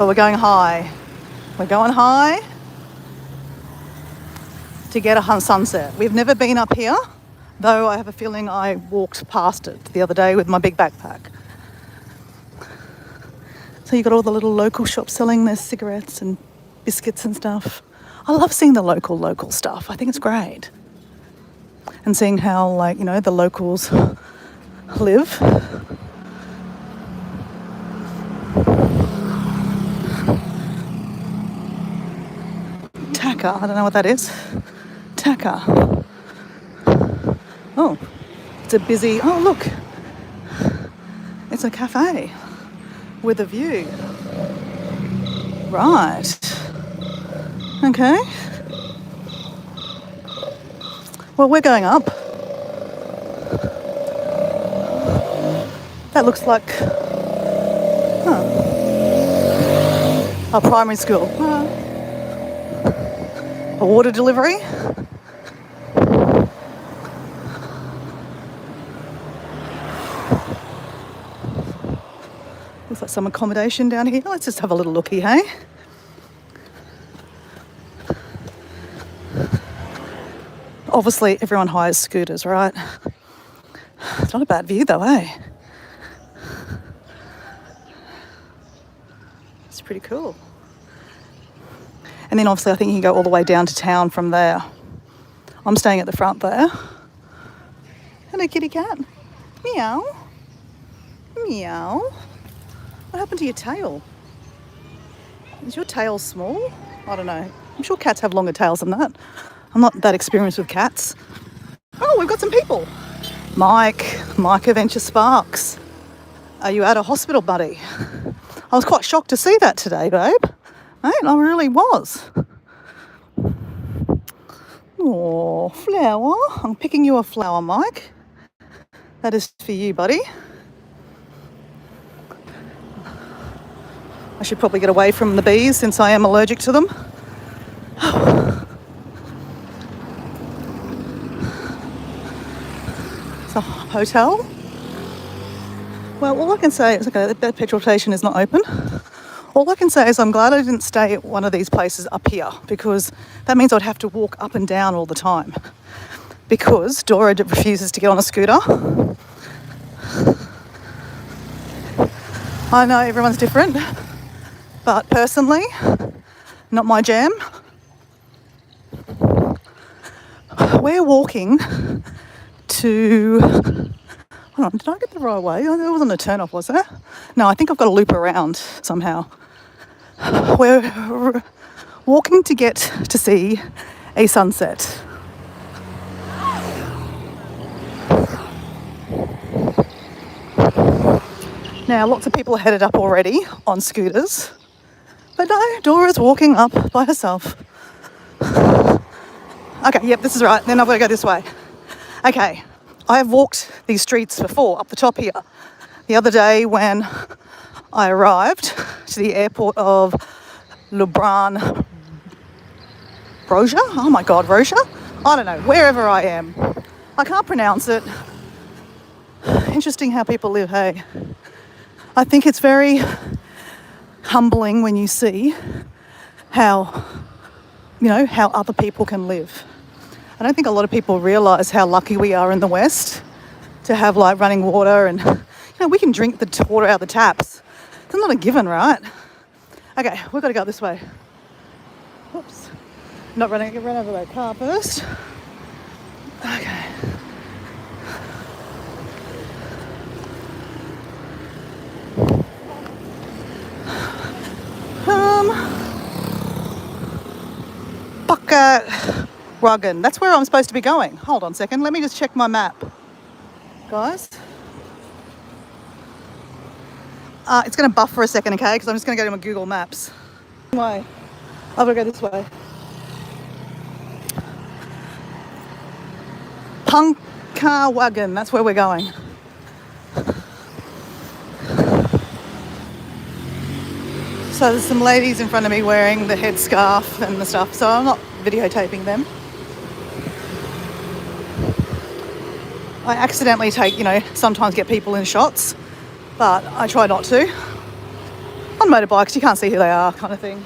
But we're going high. We're going high to get a sunset. We've never been up here, though I have a feeling I walked past it the other day with my big backpack. So you've got all the little local shops selling their cigarettes and biscuits and stuff. I love seeing the local stuff. I think it's great. And seeing how, like, you know, the locals live. Taka, I don't know what that is. Taka. Oh, it's a busy, oh look. It's a cafe with a view. Right. Okay. Well, we're going up. That looks like a primary school. A water delivery. Looks like some accommodation down here. Let's just have a little looky, hey? Obviously, everyone hires scooters, right? It's not a bad view though, eh? It's pretty cool. And then obviously I think you can go all the way down to town from there. I'm staying at the front there. Hello, kitty cat. Meow. Meow. What happened to your tail? Is your tail small? I don't know. I'm sure cats have longer tails than that. I'm not that experienced with cats. Oh, we've got some people. Mike Adventure Sparks. Are you out of hospital, buddy? I was quite shocked to see that today, babe. Mate, I really was. Oh, flower. I'm picking you a flower, Mike. That is for you, buddy. I should probably get away from the bees since I am allergic to them. It's a hotel. Well, all I can say is, okay, that petrol station is not open. All I can say is I'm glad I didn't stay at one of these places up here, because that means I'd have to walk up and down all the time, because Dora refuses to get on a scooter. I know everyone's different, but personally, not my jam. We're walking to... Hold on, did I get the right way? There wasn't a turn off, was there? No, I think I've got to loop around somehow. We're walking to get to see a sunset. Now, lots of people are headed up already on scooters, but no, Dora's walking up by herself. Okay, yep, this is right. Then I've got to go this way. Okay, I have walked these streets before, up the top here. The other day when I arrived to the airport of Lubran, Roja? Oh my God, Roja? I don't know, wherever I am. I can't pronounce it. Interesting how people live, hey? I think it's very humbling when you see how, you know, how other people can live. I don't think a lot of people realise how lucky we are in the West to have like running water, and you know, we can drink the water out of the taps. It's not a given, right? Okay, we've got to go this way. Whoops. Not running, run over that car first. Okay. Bucket Ruggan. That's where I'm supposed to be going. Hold on a second. Let me just check my map, guys. It's going to buff for a second, okay? Because I'm just going to go to my Google Maps. Way. I've got to go this way. Punkawaggan. That's where we're going. So there's some ladies in front of me wearing the headscarf and the stuff, so I'm not videotaping them. I accidentally take, you know, sometimes get people in shots, but I try not to. on motorbikes, you can't see who they are, kind of thing.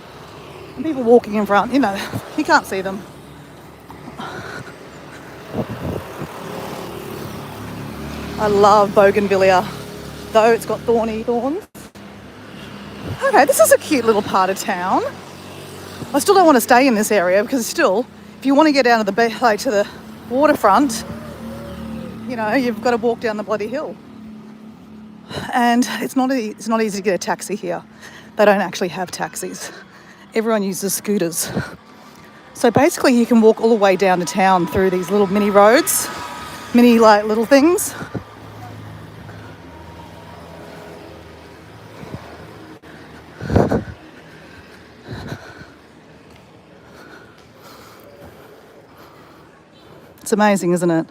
And people walking in front, you know, you can't see them. I love bougainvillea, though it's got thorny thorns. Okay, this is a cute little part of town. I still don't want to stay in this area because still, if you want to get down to the like to the waterfront, you know, you've got to walk down the bloody hill. And it's not easy to get a taxi here. They don't actually have taxis. Everyone uses scooters. So basically you can walk all the way down to town through these little mini roads, mini like little things. It's amazing, isn't it?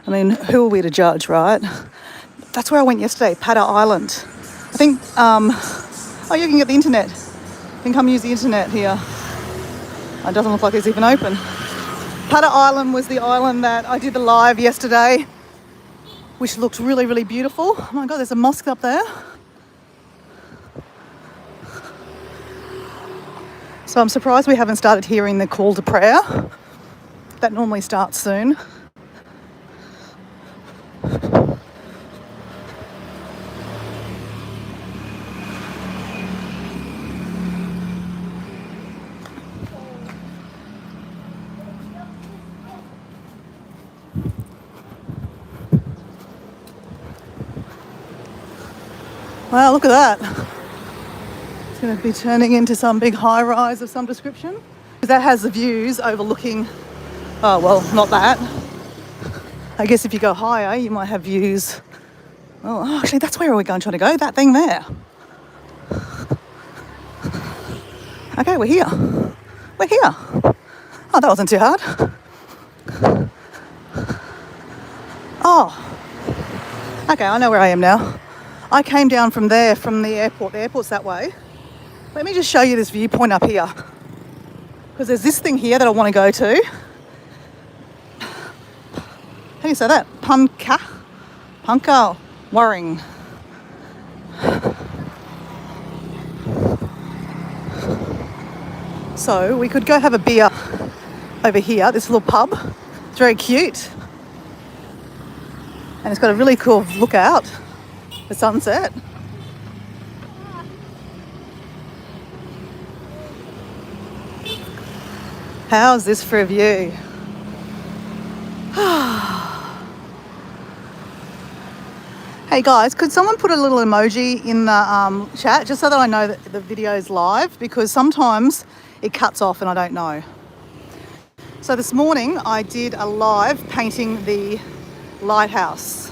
I mean, who are we to judge, right? That's where I went yesterday, Padda Island. I think, oh, you can get the internet. You can come use the internet here. It doesn't look like it's even open. Padda Island was the island that I did the live yesterday, which looked really, really beautiful. Oh my God, there's a mosque up there. So I'm surprised we haven't started hearing the call to prayer. That normally starts soon. Wow, look at that. It's going to be turning into some big high rise of some description. Because that has the views overlooking, oh, well, not that. I guess if you go higher, you might have views. Oh, actually, that's where we're going trying to go, that thing there. Okay, we're here. We're here. Oh, that wasn't too hard. Oh, okay, I know where I am now. I came down from there, from the airport. The airport's that way. Let me just show you this viewpoint up here. Because there's this thing here that I want to go to. How do you say that? Punka Waring. So we could go have a beer over here, this little pub. It's very cute. And it's got a really cool lookout. The sunset. How's this for a view? Hey guys, could someone put a little emoji in the chat just so that I know that the video is live, because sometimes it cuts off and I don't know. So this morning I did a live painting the lighthouse.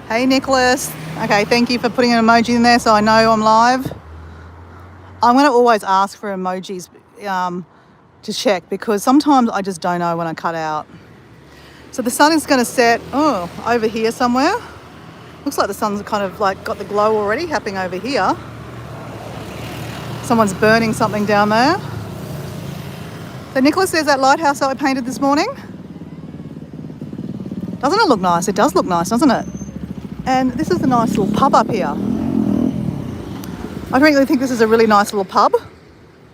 Hey Nicholas. Okay, thank you for putting an emoji in there so I know I'm live. I'm going to always ask for emojis to check, because sometimes I just don't know when I cut out. So the sun is going to set over here somewhere. Looks like the sun's kind of like got the glow already happening over here. Someone's burning something down there. So Nicholas, there's that lighthouse that I painted this morning. Doesn't it look nice? It does look nice, doesn't it? And this is a nice little pub up here. I really think this is a really nice little pub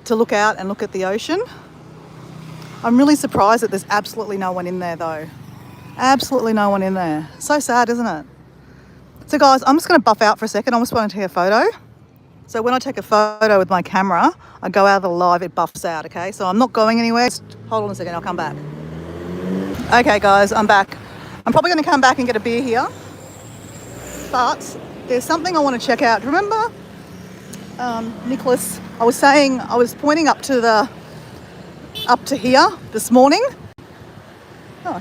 to look out and look at the ocean. I'm really surprised that there's absolutely no one in there though. Absolutely no one in there. So sad, isn't it? So guys, I'm just going to buff out for a second. I just want to take a photo. So when I take a photo with my camera, I go out of the live, it buffs out, okay? So I'm not going anywhere. Just hold on a second, I'll come back. Okay guys, I'm back. I'm probably going to come back and get a beer here. But there's something I want to check out. Remember, Nicholas, I was pointing up to here this morning. Oh,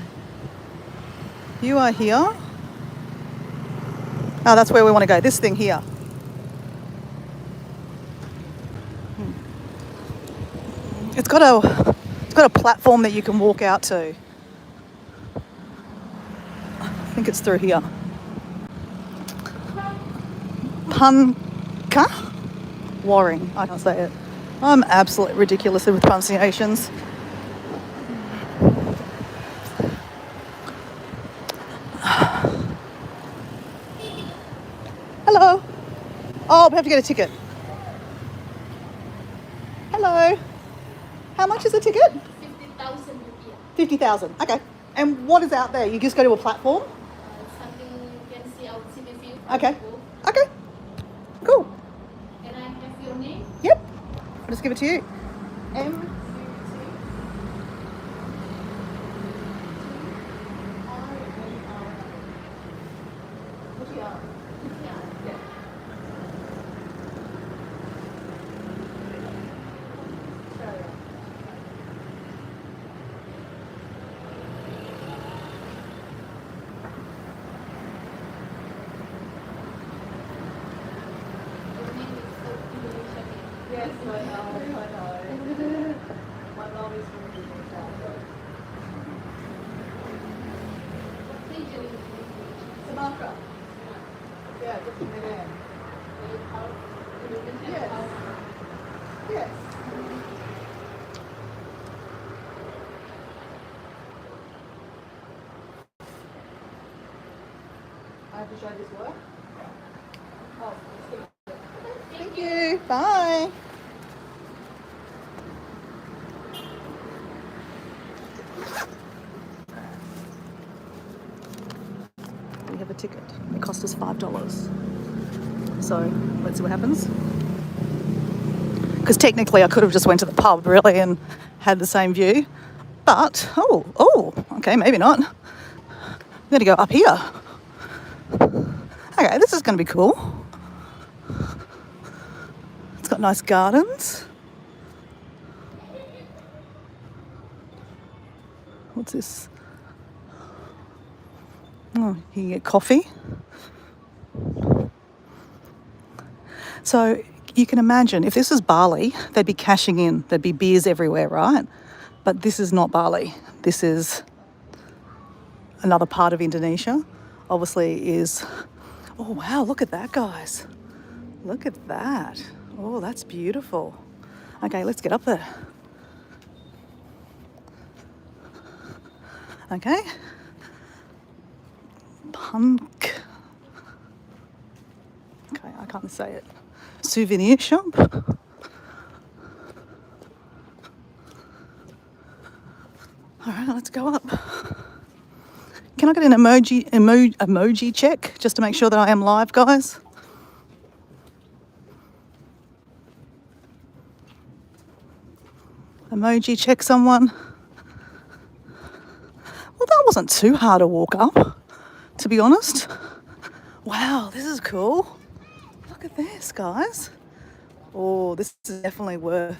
you are here. Oh, that's where we want to go. This thing here. It's got a platform that you can walk out to. I think it's through here. Punka Waring. I can't say it. I'm absolutely ridiculous with pronunciations. Hello. Oh, we have to get a ticket. Hello. How much is a ticket? 50,000 rupiah. 50,000. Okay. And what is out there? You just go to a platform? Something you can see out city view. Okay. Okay. Cool. Can I have your name? Yep. I'll just give it to you. M. Your name is so Indonesia name. Yes, I know. My mom is from Indonesia. What region is Sumatra. Yeah, just in there. Indonesia? Yes. Yes. I have to show this work. Oh, thank you. Bye. We have a ticket. It cost us $5. So let's see what happens. Because technically I could have just went to the pub really and had the same view. But, okay, maybe not. I'm going to go up here. Okay, this is going to be cool. It's got nice gardens. What's this? Oh, you can get coffee. So you can imagine if this was Bali, they'd be cashing in. There'd be beers everywhere, right? But this is not Bali. This is another part of Indonesia. Obviously is, oh wow, look at that, guys. Look at that. Oh, that's beautiful. Okay, let's get up there. Okay. Punk. Okay, I can't say it. Souvenir shop. All right, let's go up. Can I get an emoji check just to make sure that I am live, guys? Emoji check, someone. Well, that wasn't too hard to walk up, to be honest. Wow, this is cool. Look at this, guys. Oh, this is definitely worth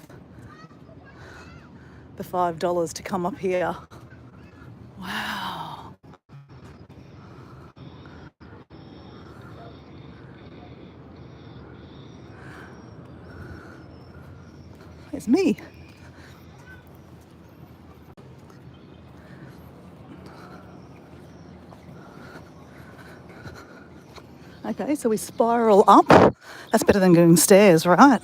the $5 to come up here. Wow. It's me. Okay, so we spiral up. That's better than going stairs, right?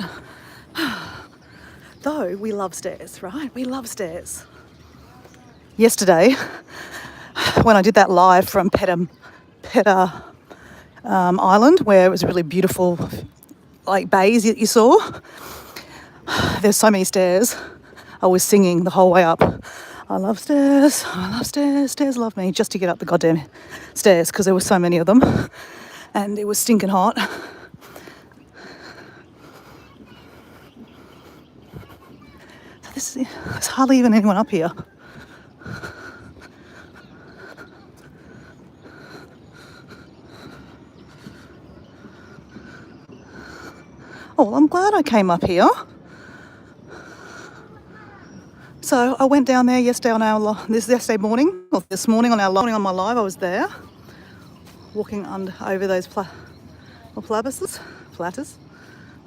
Though we love stairs, right? We love stairs. Yesterday, when I did that live from Peta Island, where it was really beautiful, like bays you saw, there's so many stairs. I was singing the whole way up. I love stairs, stairs love me, just to get up the goddamn stairs because there were so many of them and it was stinking hot. So there's hardly even anyone up here. Oh, well, I'm glad I came up here. So I went down there yesterday on yesterday morning, or this morning on my live. I was there, walking over those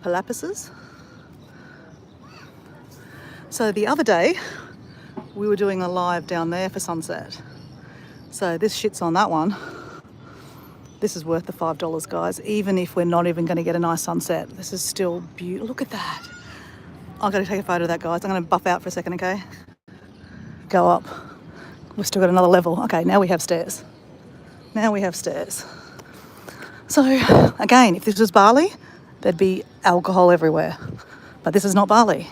palapises. So the other day, we were doing a live down there for sunset. So this shit's on that one. This is worth the $5, guys, even if we're not even going to get a nice sunset. This is still beautiful. Look at that. I've got to take a photo of that, guys. I'm going to buff out for a second, okay? Go up. We've still got another level. Okay, now we have stairs. Now we have stairs. So, again, if this was Bali, there'd be alcohol everywhere. But this is not Bali.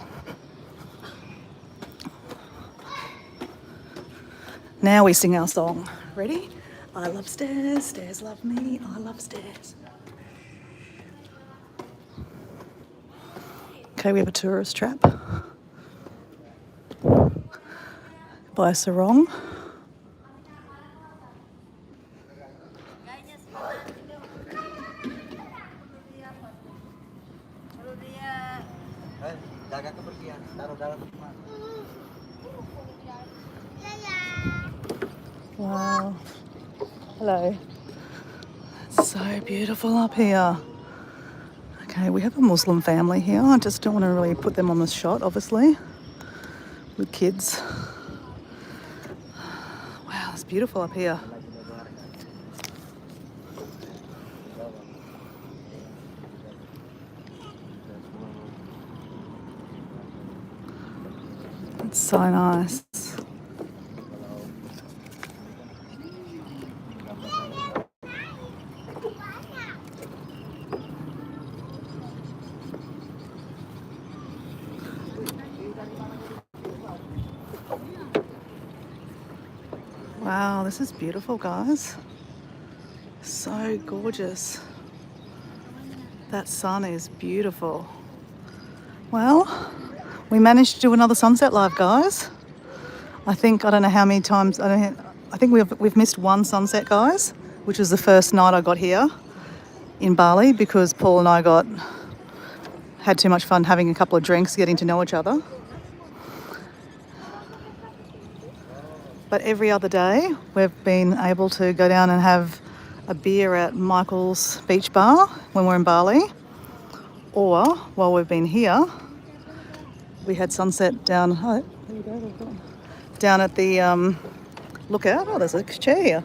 Now we sing our song. Ready? I love stairs, stairs love me, I love stairs. Okay, we have a tourist trap by a sarong. Wow. Hello. It's so beautiful up here. Okay, we have a Muslim family here. I just don't want to really put them on the shot, obviously, with kids. Wow, it's beautiful up here. It's so nice. Wow, this is beautiful, guys. So gorgeous. That sun is beautiful. Well, we managed to do another sunset live, guys. I don't know how many times, I think we've missed one sunset, guys, which was the first night I got here in Bali because Paul and I had too much fun having a couple of drinks, getting to know each other. But every other day, we've been able to go down and have a beer at Michael's Beach Bar when we're in Bali. Or, while we've been here, we had sunset down, down at the lookout. Oh, there's a chair here.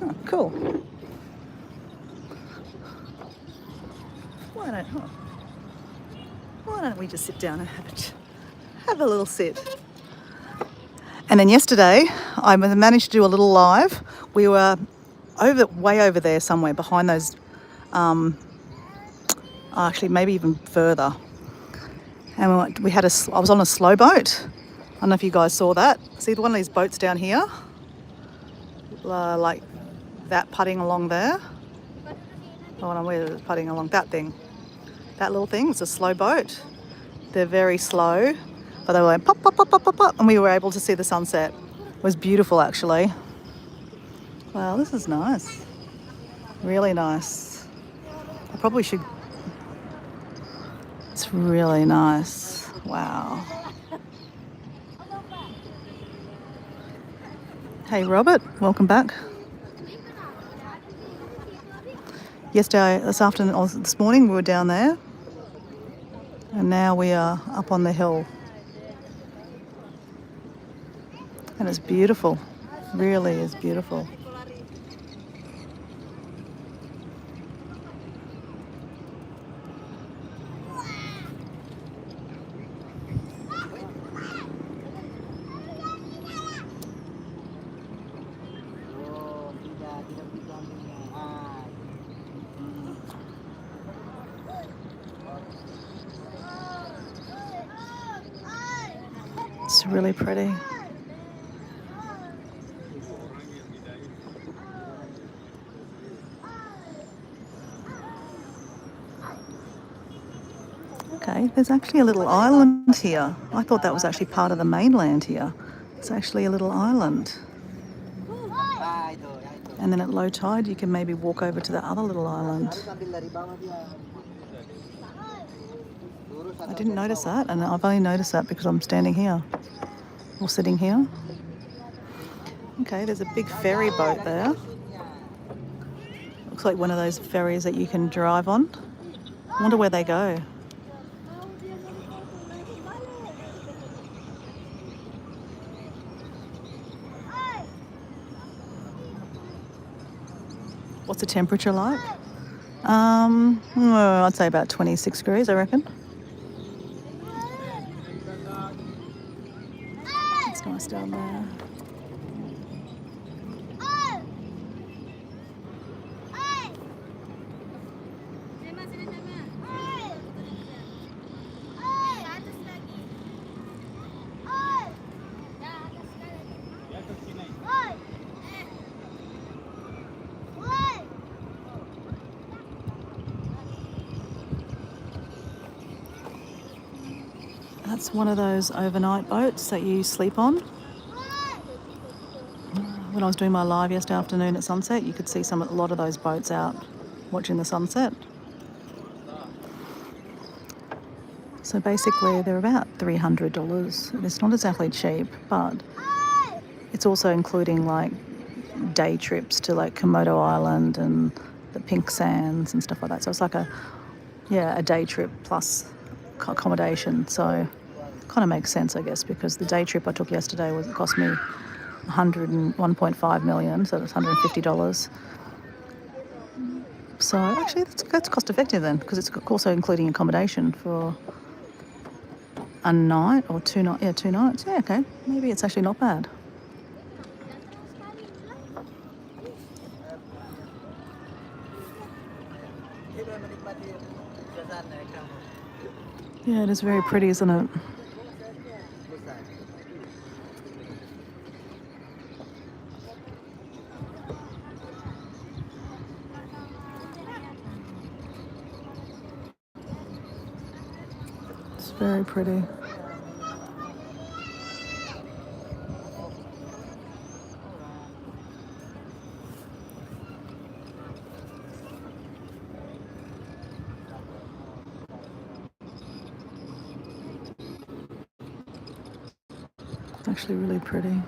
Oh, cool. Why don't we just sit down and have a little sit? And then yesterday, I managed to do a little live. We were way over there somewhere behind those, actually maybe even further. And I was on a slow boat. I don't know if you guys saw that. See one of these boats down here? Like that putting along there. Oh, we're putting along that thing. That little thing, it's a slow boat. They're very slow. But they were like pop, pop, pop, pop, pop, pop, and we were able to see the sunset. It was beautiful, actually. Wow, this is nice. Really nice. I probably should. It's really nice. Wow. Hey, Robert, welcome back. This morning we were down there, and now we are up on the hill. And it's beautiful, really is beautiful. It's really pretty. Okay, there's actually a little island here. I thought that was actually part of the mainland here. It's actually a little island. And then at low tide, you can maybe walk over to the other little island. I didn't notice that, and I've only noticed that because I'm standing here or sitting here. Okay, there's a big ferry boat there. Looks like one of those ferries that you can drive on. I wonder where they go. What's the temperature like? I'd say about 26 degrees, I reckon. nice down there. That's one of those overnight boats that you sleep on. When I was doing my live yesterday afternoon at sunset, you could see a lot of those boats out watching the sunset. So basically they're about $300. It's not exactly cheap, but it's also including like day trips to like Komodo Island and the Pink Sands and stuff like that. So it's like a day trip plus accommodation. So kind of makes sense, I guess, because the day trip I took yesterday it cost me 101.5 million, so it's $150. So actually that's cost effective then, because it's also including accommodation for a night or 2 nights. Yeah, 2 nights. Yeah, okay. Maybe it's actually not bad. Yeah, it is very pretty, isn't it? It's very pretty. It's actually really pretty.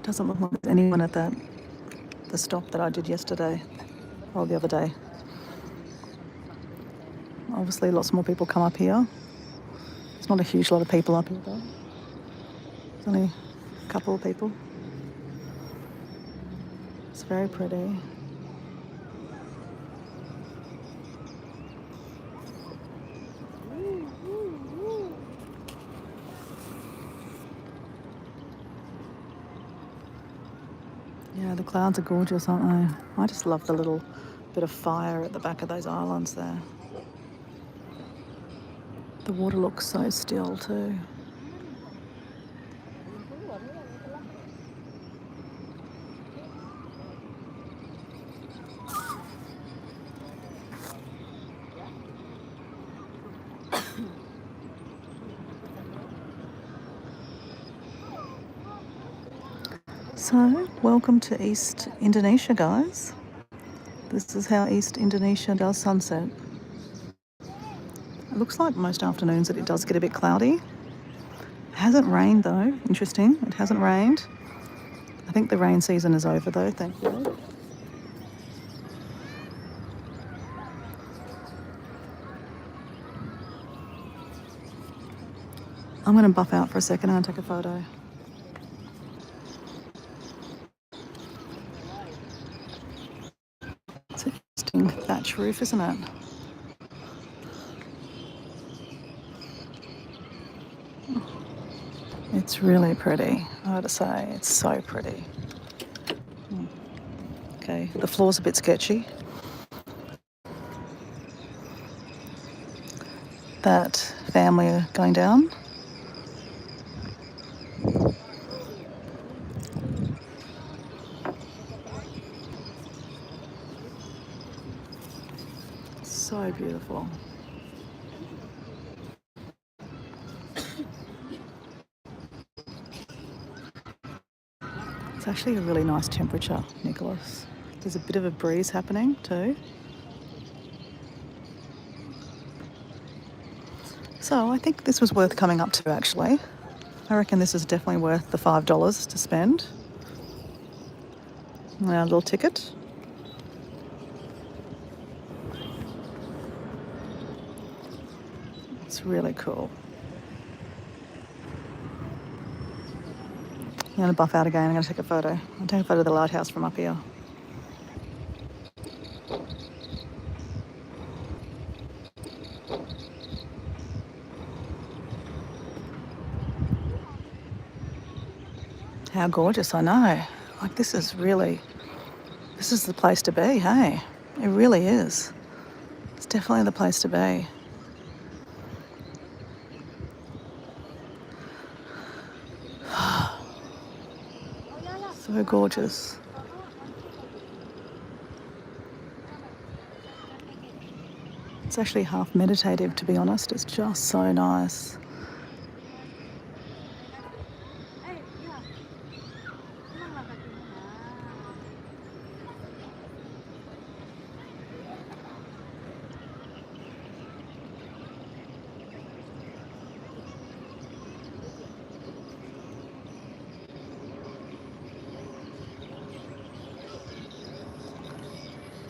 Doesn't look like there's anyone at the stop that I did yesterday or the other day. Obviously lots more people come up here. It's not a huge lot of people up here though. There's only a couple of people. It's very pretty. Yeah, the clouds are gorgeous, aren't they? I just love the little bit of fire at the back of those islands there. The water looks so still too. So, welcome to East Indonesia, guys. This is how East Indonesia does sunset. It looks like most afternoons that it does get a bit cloudy. It hasn't rained though, interesting. It hasn't rained. I think the rain season is over though, thankfully. I'm going to buff out for a second and take a photo. It's an interesting thatch roof, isn't it? It's really pretty, I gotta say. It's so pretty. Okay, the floor's a bit sketchy. That family are going down. So beautiful. It's actually a really nice temperature, Nicholas. There's a bit of a breeze happening too. So I think this was worth coming up to actually. I reckon this is definitely worth the $5 to spend. Our little ticket. It's really cool. going to buff out again. I'm going to take a photo. I'll take a photo of the lighthouse from up here. How gorgeous, I know. Like, this is the place to be, hey? It really is. It's definitely the place to be. So gorgeous. It's actually half meditative, to be honest. It's just so nice.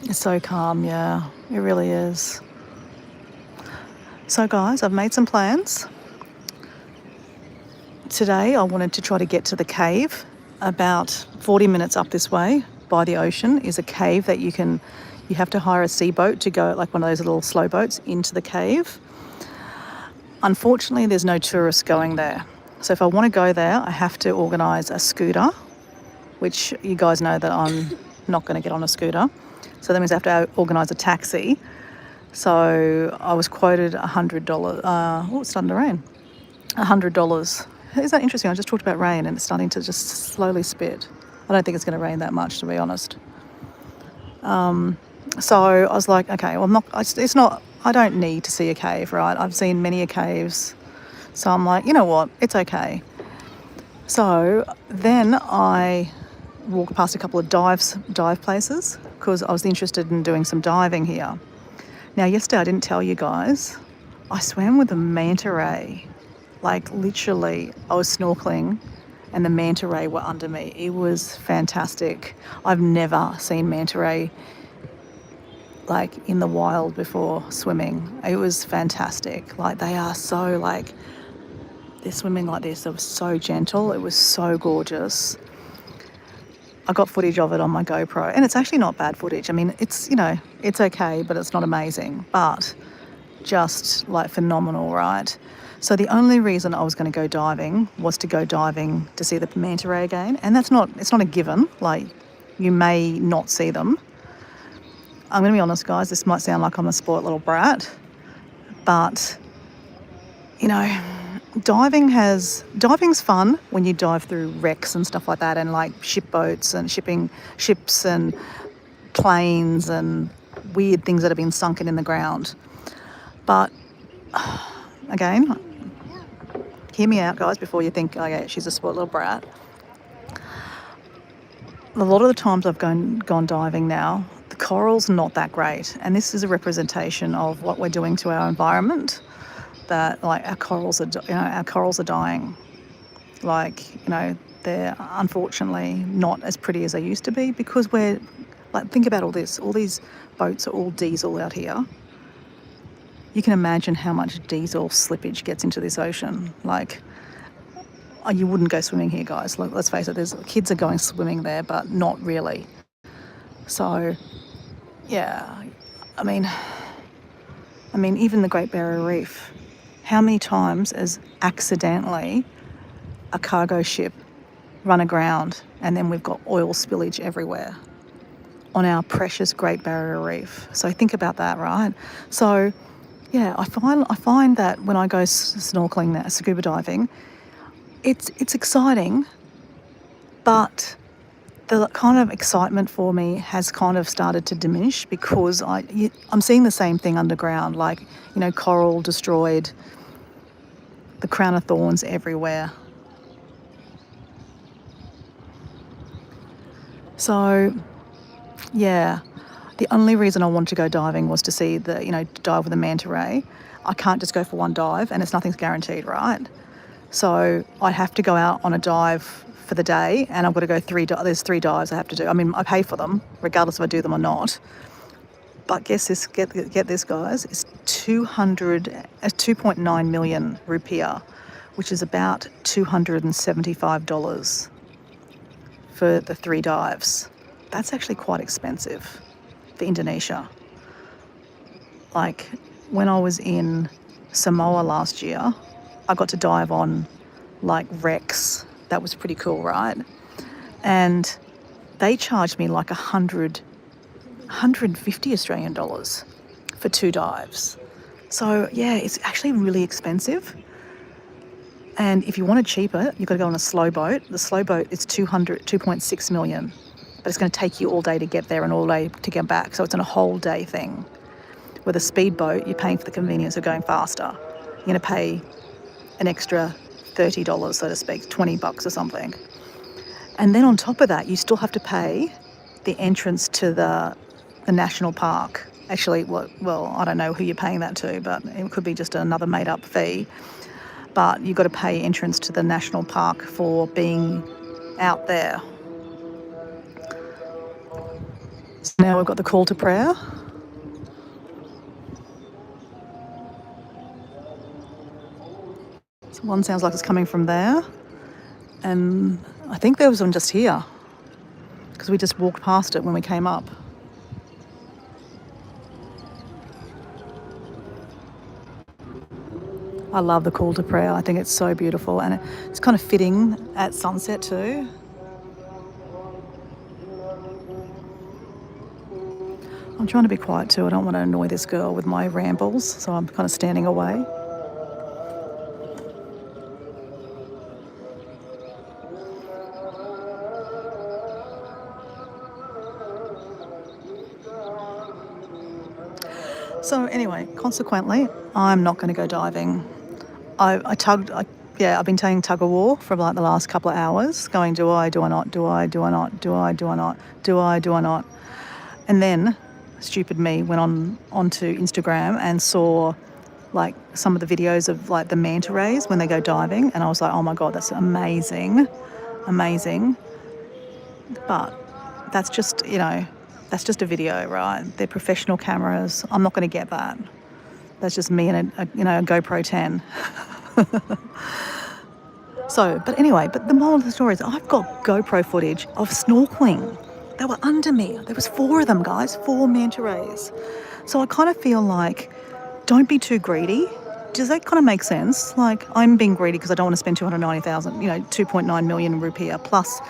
It's so calm, yeah, it really is. So guys, I've made some plans. Today I wanted to try to get to the cave. About 40 minutes up this way by the ocean is a cave that you have to hire a sea boat to go, like one of those little slow boats, into the cave. Unfortunately, there's no tourists going there. So if I want to go there, I have to organise a scooter, which you guys know that I'm not going to get on a scooter. So that means I have to organise a taxi. So I was quoted $100. Oh, it's starting to rain. $100. Is that interesting? I just talked about rain and it's starting to just slowly spit. I don't think it's going to rain that much, to be honest. So I was like, okay, well, I don't need to see a cave, right? I've seen many caves. So I'm like, you know what? It's okay. So then I walked past a couple of dive places because I was interested in doing some diving here. Now, yesterday I didn't tell you guys, I swam with a manta ray. Like, literally, I was snorkeling and the manta ray were under me. It was fantastic. I've never seen manta ray like in the wild before swimming. It was fantastic. Like, they are so, like, they're swimming like this. They were so gentle. It was so gorgeous. I got footage of it on my GoPro, and it's actually not bad footage. I mean, it's okay, but it's not amazing, but just like phenomenal, right? So the only reason I was going to go diving was to go diving to see the manta ray again, and it's not a given. Like, you may not see them. I'm going to be honest, guys, this might sound like I'm a spoilt little brat, but, you know, diving's fun when you dive through wrecks and stuff like that, and like shipboats and shipping ships and planes and weird things that have been sunken in the ground. But again, hear me out, guys, before you think, oh yeah, she's a spoiled little brat. A lot of the times I've gone diving now, the coral's not that great, and this is a representation of what we're doing to our environment. That, like, our corals are dying. Like, you know, they're unfortunately not as pretty as they used to be because we're, like, think about all this. All these boats are all diesel out here. You can imagine how much diesel slippage gets into this ocean. Like, you wouldn't go swimming here, guys. Let's face it, kids are going swimming there, but not really. So, yeah, I mean, even the Great Barrier Reef. How many times has accidentally a cargo ship run aground and then we've got oil spillage everywhere on our precious Great Barrier Reef? So think about that, right? So, yeah, I find that when I go snorkeling now, scuba diving, it's exciting, but the kind of excitement for me has kind of started to diminish because I'm seeing the same thing underground, like, you know, coral destroyed, the crown of thorns everywhere. So, yeah, the only reason I wanted to go diving was to see dive with a manta ray. I can't just go for one dive, and nothing's guaranteed, right? So I have to go out on a dive for the day, and I've got to go there's 3 dives I have to do. I mean, I pay for them, regardless if I do them or not. But get this, guys, it's 2.9 million rupiah, which is about $275. for the 3 dives. That's actually quite expensive for Indonesia. Like when I was in Samoa last year, I got to dive on like wrecks. That was pretty cool, right? And they charged me like 150 Australian dollars for 2 dives. So yeah, it's actually really expensive. And if you want it cheaper, you've got to go on a slow boat. The slow boat is 2.6 million, but it's going to take you all day to get there and all day to get back. So it's on a whole day thing. With a speedboat, you're paying for the convenience of going faster. You're going to pay an extra $30, so to speak, $20 or something. And then on top of that, you still have to pay the entrance to the national park. Actually, well, I don't know who you're paying that to, but it could be just another made-up fee. But you've got to pay entrance to the national park for being out there. So now we've got the call to prayer. So one sounds like it's coming from there. And I think there was one just here because we just walked past it when we came up. I love the call to prayer. I think it's so beautiful, and it's kind of fitting at sunset too. I'm trying to be quiet too. I don't want to annoy this girl with my rambles, so I'm kind of standing away. So anyway, consequently, I'm not going to go diving. I've been taking tug of war for like the last couple of hours, going, do I not, do I not, do I not. And then, stupid me went onto Instagram and saw like some of the videos of like the manta rays when they go diving, and I was like, oh my God, that's amazing. But that's just, that's just a video, right? They're professional cameras. I'm not going to get that. That's just me and a GoPro 10. So, but anyway, the moral of the story is I've got GoPro footage of snorkeling. They were under me. There was 4 of them, guys, 4 manta rays. So I kind of feel like, don't be too greedy. Does that kind of make sense? Like, I'm being greedy because I don't want to spend 290,000, 2.9 million rupiah plus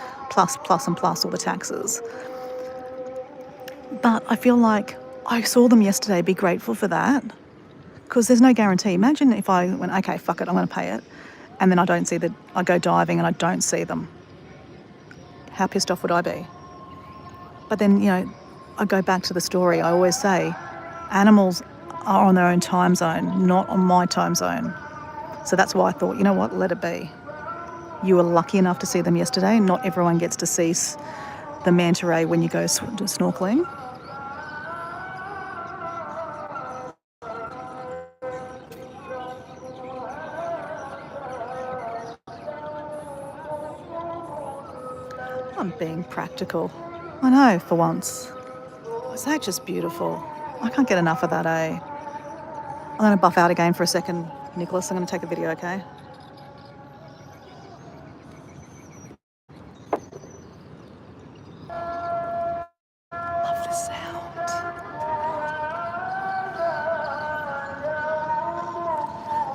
all the taxes. But I feel like I saw them yesterday. Be grateful for that, because there's no guarantee. Imagine if I went, okay, fuck it, I'm going to pay it, and then I go diving and I don't see them. How pissed off would I be? But then, I go back to the story. I always say, animals are on their own time zone, not on my time zone. So that's why I thought, you know what, let it be. You were lucky enough to see them yesterday. Not everyone gets to see the manta ray when you go snorkeling. I'm being practical. I know, for once. Is that just beautiful? I can't get enough of that, eh? I'm going to buff out again for a second, Nicholas. I'm going to take a video, okay? Love the sound.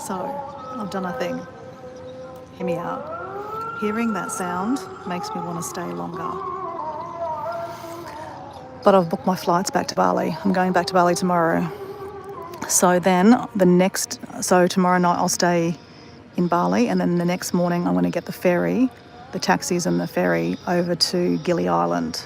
So, I've done a thing. Hear me out. Hearing that sound makes me want to stay longer. But I've booked my flights back to Bali. I'm going back to Bali tomorrow. So then tomorrow night I'll stay in Bali, and then the next morning I'm going to get the taxis and the ferry over to Gili Island.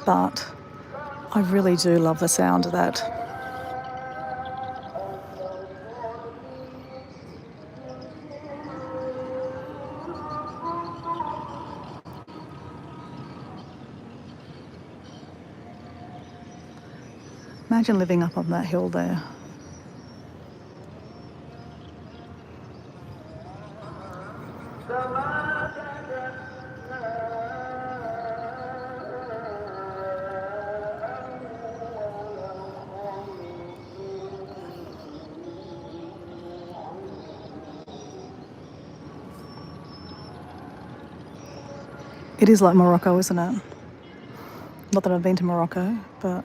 But I really do love the sound of that. Imagine living up on that hill there. It is like Morocco, isn't it? Not that I've been to Morocco, but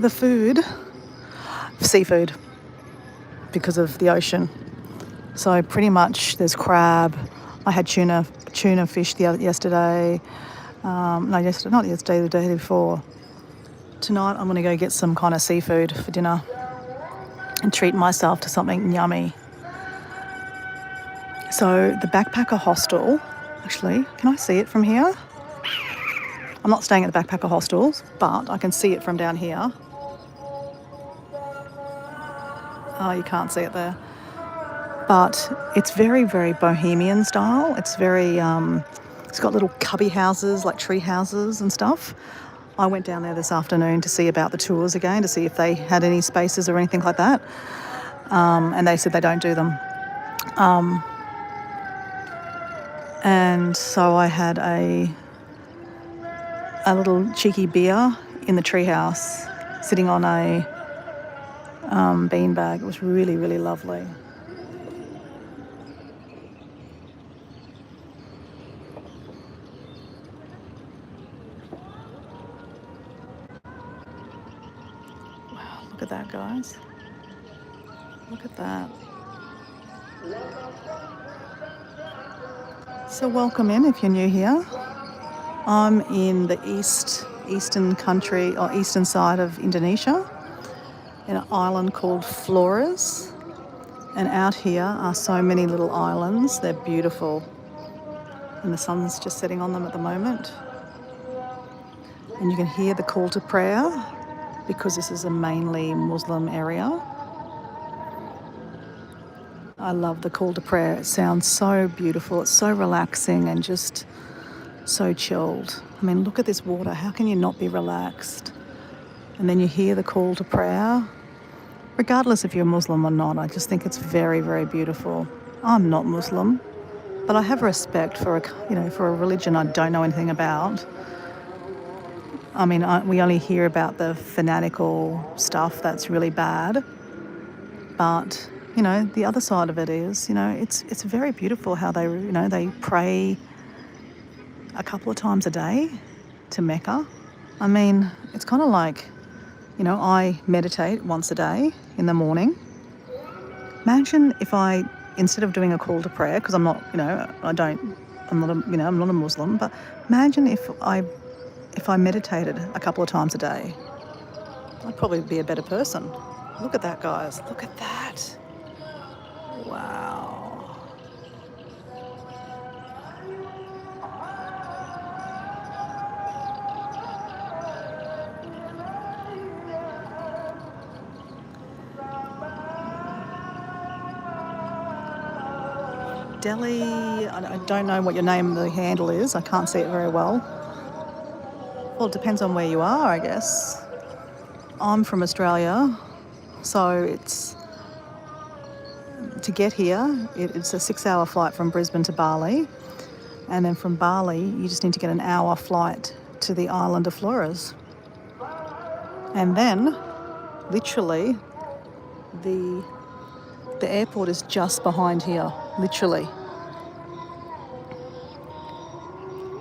the food, seafood, because of the ocean. So pretty much there's crab. I had tuna fish yesterday. Not yesterday, the day before. Tonight I'm going to go get some kind of seafood for dinner and treat myself to something yummy. So the backpacker hostel, actually, can I see it from here? I'm not staying at the backpacker hostels, but I can see it from down here. Oh, you can't see it there. But it's very, very bohemian style. It's very, it's got little cubby houses, like tree houses and stuff. I went down there this afternoon to see about the tours again, to see if they had any spaces or anything like that. And they said they don't do them. And so I had a little cheeky beer in the treehouse, sitting on a beanbag. It was really, really lovely. Wow, look at that, guys. Look at that. So welcome in if you're new here. I'm in the eastern country or eastern side of Indonesia, in an island called Flores. And out here are so many little islands. They're beautiful. And the sun's just setting on them at the moment. And you can hear the call to prayer because this is a mainly Muslim area. I love the call to prayer. It sounds so beautiful. It's so relaxing and just so chilled. I mean, look at this water. How can you not be relaxed? And then you hear the call to prayer. Regardless if you're Muslim or not, I just think it's very, very beautiful. I'm not Muslim, but I have respect for a religion I don't know anything about. I mean, we only hear about the fanatical stuff that's really bad, but the other side of it is, it's very beautiful how they pray a couple of times a day to Mecca. I mean, it's kind of like, I meditate once a day in the morning. Imagine if I, instead of doing a call to prayer, because I'm not, I'm not a Muslim, but imagine if I meditated a couple of times a day. I'd probably be a better person. Look at that, guys. Look at that. Wow. Delhi, I don't know what your name, the handle is. I can't see it very well. Well, it depends on where you are, I guess. I'm from Australia, so to get here, it's a 6-hour flight from Brisbane to Bali. And then from Bali, you just need to get an hour flight to the island of Flores. And then, literally, the airport is just behind here, literally.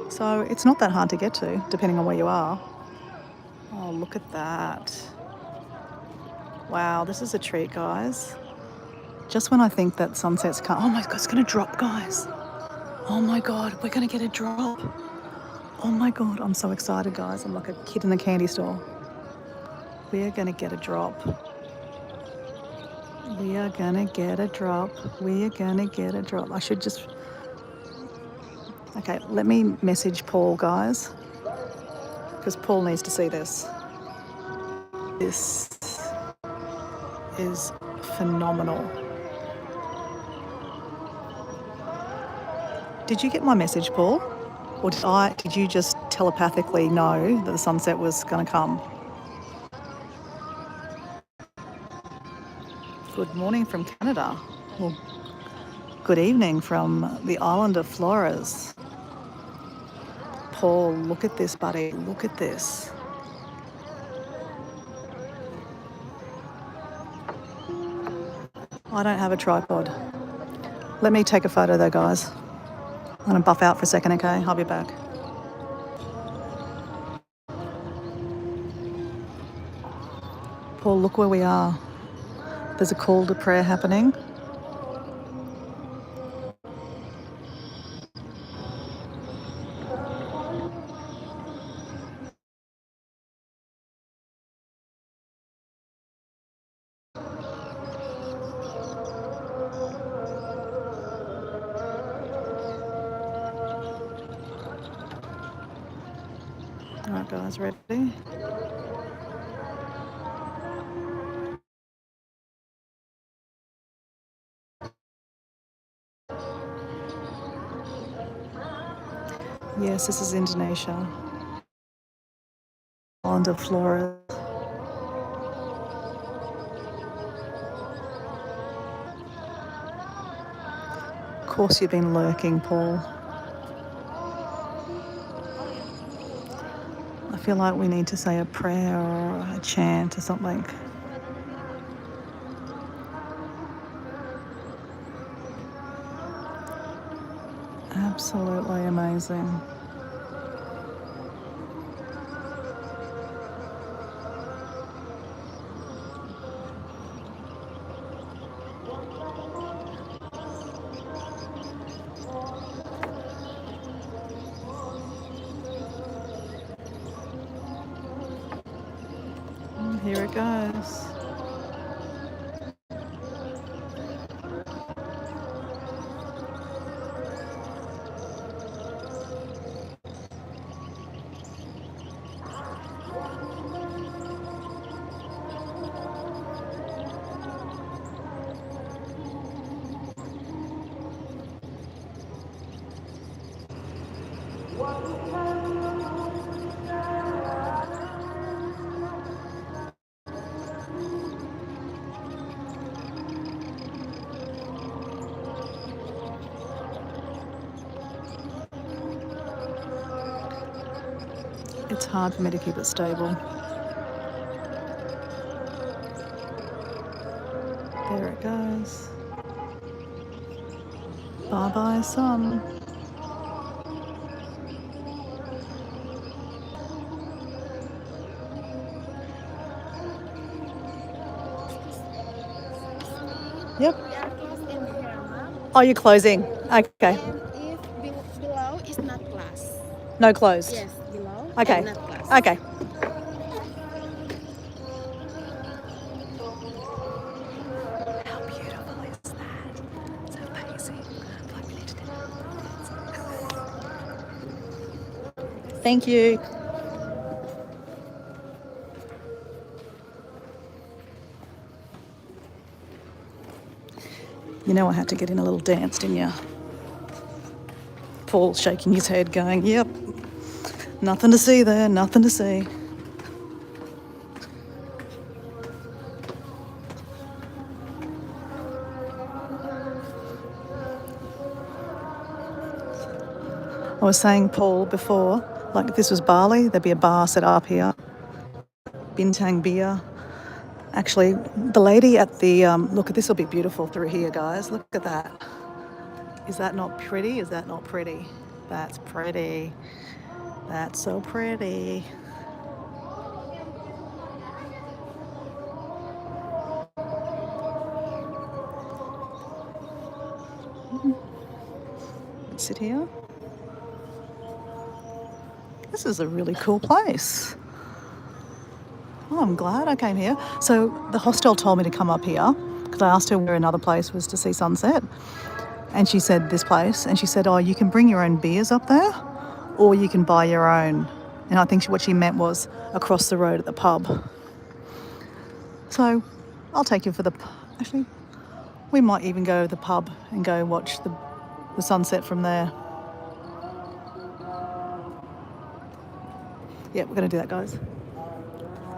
So it's not that hard to get to, depending on where you are. Oh, look at that. Wow, this is a treat, guys. Just when I think that sunset's come, oh my God, it's going to drop, guys. Oh my God, we're going to get a drop. Oh my God, I'm so excited, guys. I'm like a kid in the candy store. We are going to get a drop. We are going to get a drop. We are going to get a drop. I should just... Okay, let me message Paul, guys, because Paul needs to see this. This is phenomenal. Did you get my message, Paul? Or did you just telepathically know that the sunset was going to come? Good morning from Canada. Well, good evening from the island of Flores. Paul, look at this, buddy. Look at this. I don't have a tripod. Let me take a photo though, guys. I'm going to buff out for a second, okay? I'll be back. Paul, look where we are. There's a call to prayer happening. All right, guys, ready? Yes, this is Indonesia. Island of Flores. Of course, you've been lurking, Paul. I feel like we need to say a prayer or a chant or something. Absolutely amazing. Here it goes. It's hard for me to keep it stable. There it goes. Bye-bye, sun. Yep. We are close in here, ma'am. Oh, you're closing. Okay. And if below is not class. No closed. Yes, below Okay. and not class. Okay. How beautiful is that? It's amazing. Thank you. You know I had to get in a little dance, didn't you? Paul shaking his head going, yep, nothing to see there, nothing to see. I was saying, Paul, before, like if this was Bali, there'd be a bar set up here. Bintang beer. Actually, the lady at the, look, this will be beautiful through here, guys. Look at that. Is that not pretty? Is that not pretty? That's pretty. That's so pretty. Let's sit here. This is a really cool place. Oh, I'm glad I came here. So the hostel told me to come up here because I asked her where another place was to see sunset. And she said this place. And she said, oh, you can bring your own beers up there or you can buy your own. And I think what she meant was across the road at the pub. So I'll take you for the... Actually, we might even go to the pub and go watch the sunset from there. Yeah, we're going to do that, guys.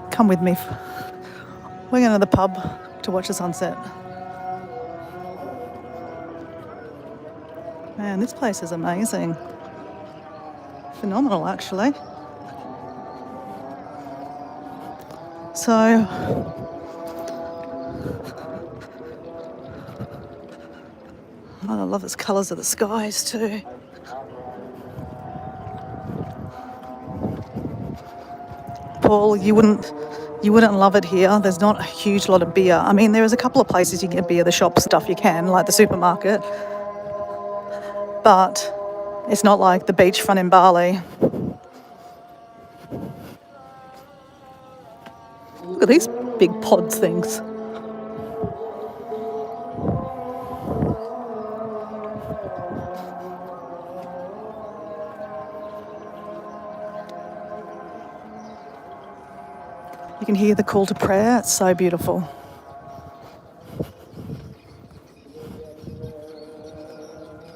Come with me. We're going to the pub to watch the sunset. Man, this place is amazing. Phenomenal, actually. So, I love the colours of the skies too. Paul, you wouldn't love it here. There's not a huge lot of beer. I mean, there is a couple of places you can get beer, the shop stuff you can, like the supermarket. But it's not like the beachfront in Bali. Look at these big pod things. You can hear the call to prayer. It's so beautiful.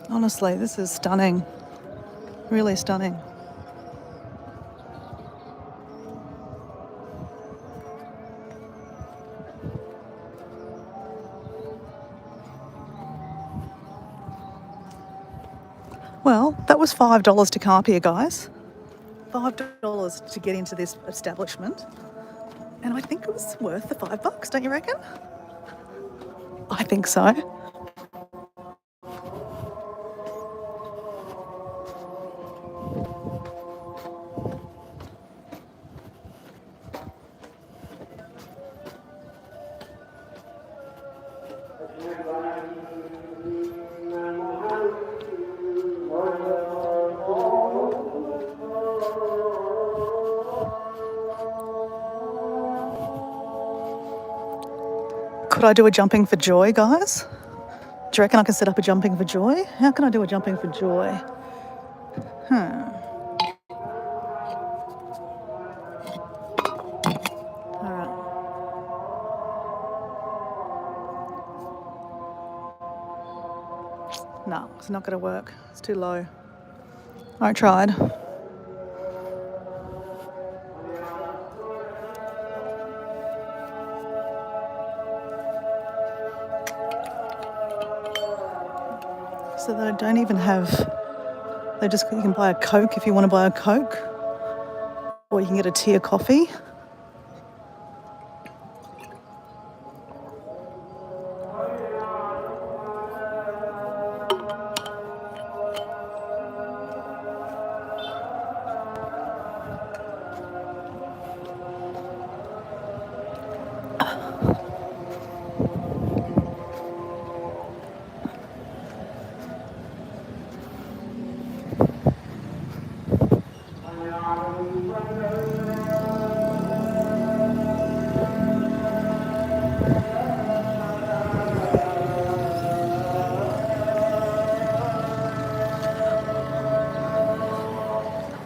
Honestly, this is stunning. Really stunning. Well, that was $5 to come up here, guys. $5 to get into this establishment. And I think it was worth the $5, don't you reckon? I think so. Could I do a jumping for joy, guys? Do you reckon I can set up a jumping for joy? How can I do a jumping for joy? All right. No, it's not going to work. It's too low. I tried. So they don't even have, you can buy a Coke if you want to buy a Coke, or you can get a tea or coffee.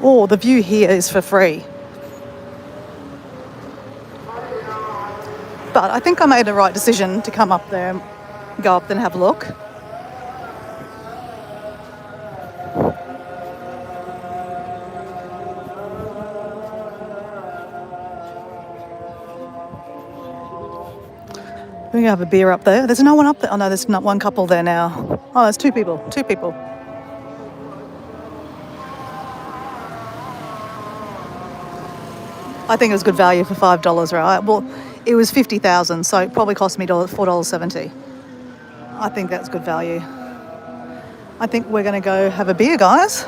Oh, the view here is for free. But I think I made the right decision to come up there, go up and have a look. We're going to have a beer up there. There's no one up there. Oh, no, there's not one couple there now. Oh, there's two people. Two people. I think it was good value for $5, right? Well, it was 50,000, so it probably cost me $4.70. I think that's good value. I think we're going to go have a beer, guys.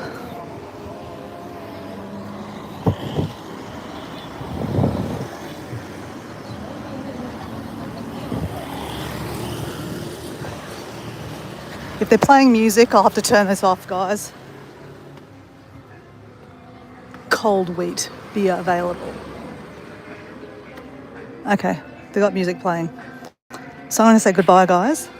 If they're playing music, I'll have to turn this off, guys. Cold wheat beer available. Okay, they got music playing. So I'm going to say goodbye, guys.